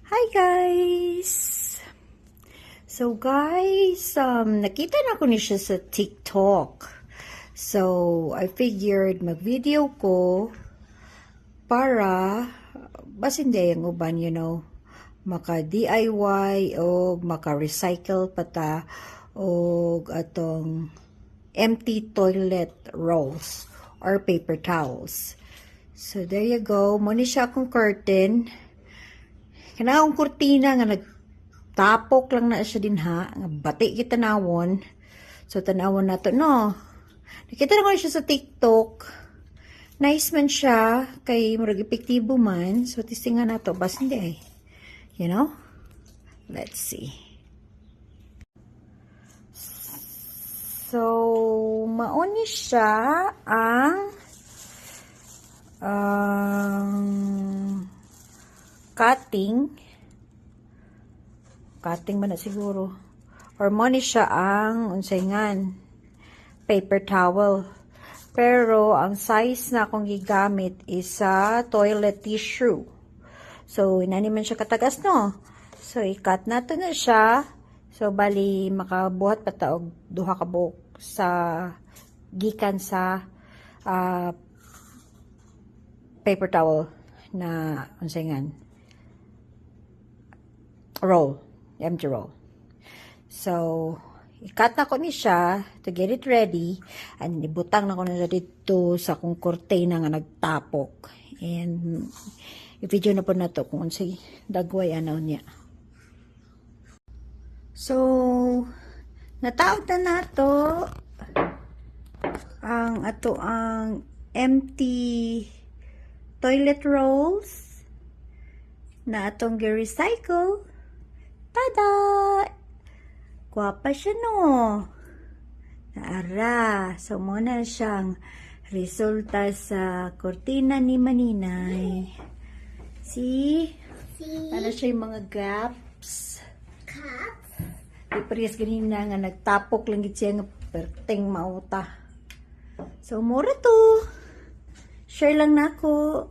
Hi guys! So guys, nakita na ko ni siya sa TikTok. So, I figured mag-video ko para hindi yung uban, maka-DIY o maka-recycle pata o atong empty toilet rolls or paper towels. So, there you go. Muna siya akong curtain. Kanang kurtina nga nagtapok lang na siya din ha. Nga bati kita nawon. So, tanawon na to, no? Nakita na ko siya sa TikTok. Nice man siya. Kay murag epektibo man. So, testingan na to. Bas hindi eh. Let's see. So, mauni siya ang cutting man na siguro, or money siya ang unsayngan paper towel, pero ang size na akong gigamit is toilet tissue. So inani man siya katagas, no? So i-cut nato na siya. So bali makabuhat pa ta og duha ka buok sa gikan sa paper towel na unsayngan roll, empty roll. So, i-cut na ko ni siya to get it ready, and ibutang na ko na dito sa kung kurtina nga nagtapok. And i-video na po na to kung unsay dagway anaw niya. So, nataod na nato ang empty toilet rolls na atong gi-recycle. Tada! Gwapa siya, no? Naara. So, muna siyang resulta sa kurtina ni Maninay. See? Para siya yung mga gaps. Gaps? Ipares ganina nga nagtapok lang siya nga perteng mauta. So, mura to. Share lang na ako.